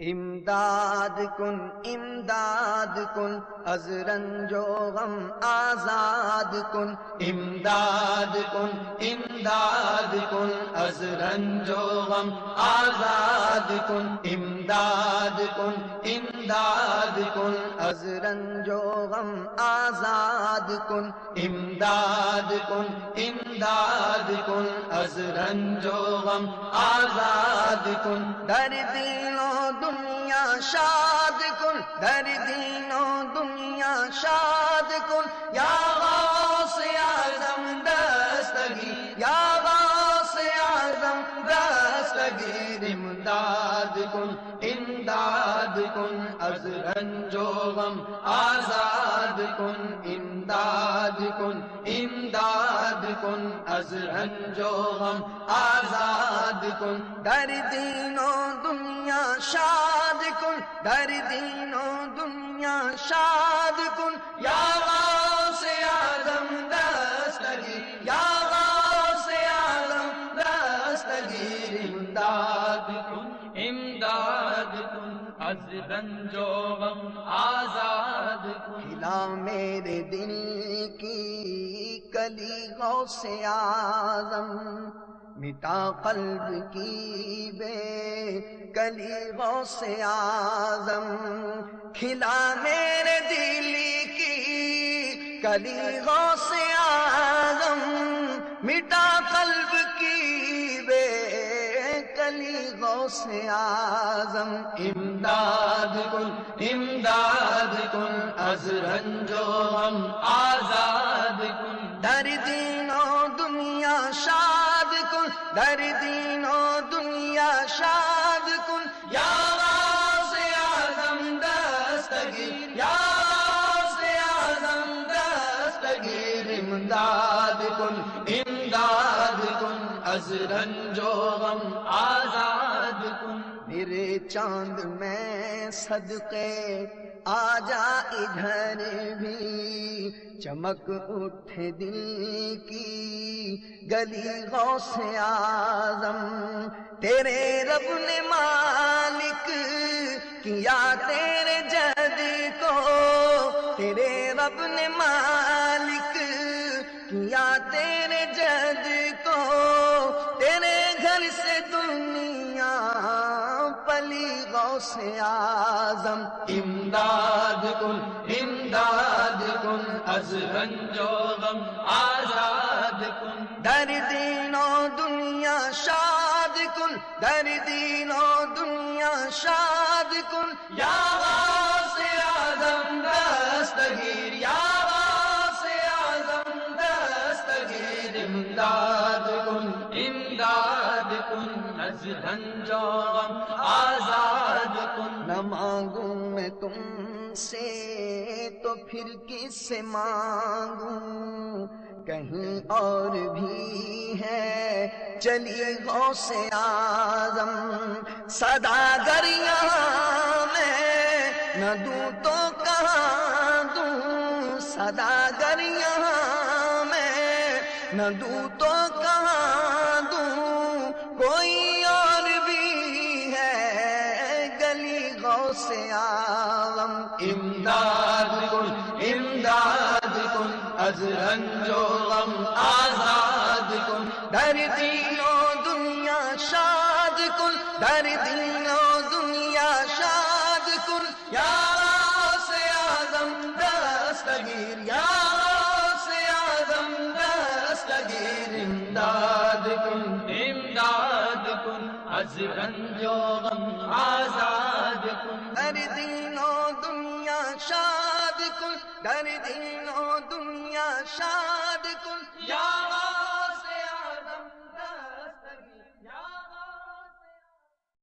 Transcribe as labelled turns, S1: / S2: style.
S1: امداد کن از رنج و غم آزاد کن، امداد کن از رنج و غم آزاد کن، امداد کن از رنج و غم آزاد کن، امداد کن از رنج و غم آزاد کن، در دین و دنیا شاد کن، در دین و دنیا شاد کن، یا غوث اعظم دستگیر، یا غوث اعظم دستگیر، امداد کن از رنج و غم آزاد کن، امداد کن از رنج و غم آزاد کن، در دین و دنیا شاد کن، در دین و دنیا شاد کن، یا غوث اعظم دستگیر، یا غوث اعظم دستگیر، امداد کن از رنج و غم آزاد کن، کھلا میرے دل کی کلی غوث اعظم، مٹا قلب کی بے کلی غوث اعظم، کھلا میرے دل کی کلی غوث اعظم، مٹا قلب کی بے کلی غوث اعظم، امداد کن از رنج و غم آزاد کن، در دین و دنیا شاد کن، در دین و دنیا شاد کن، یا غوث اعظم دستگیر، یا غوث اعظم دستگیر، امداد کن از رنج و غم آزاد کن، میرے چاند میں صدقے آ جا ادھر بھی، چمک اٹھے دل کی گلی غوث اعظم، تیرے رب نے مالک کیا تیرے جد کو، تیرے رب نے مالک کیا تیرے جد کو، تیرے گھر سے دنیا پلی غوث اعظم، امداد کن از رنج و غم آزاد کن، در دین و دنیا شاد کن، در دین و دنیا شاد کن، یا غوث اعظم دستگیر، یا غوث اعظم دستگیر، امداد کن از رنج و غم آزاد کن، نہ مانگوں میں تم سے تو پھر کس سے مانگوں، کہیں اور بھی ہے چلی غوث اعظم، صداگر یہاں میں نہ دوں تو کہاں دوں، صداگر یہاں میں نہ دوں تو کہاں دوں، کوئی اور بھی ہے گلی غوث اعظم، امداد کن از رنج و غم آزاد کن، در دین و دنیا شاد کن، در دین و دنیا شاد کن، یا غوث اعظم دستگیر، یا غوث اعظم دستگیر، امداد کن از رنج و غم آزاد کن، در دین و دنیا شاد کن، در دین و دنیا شاد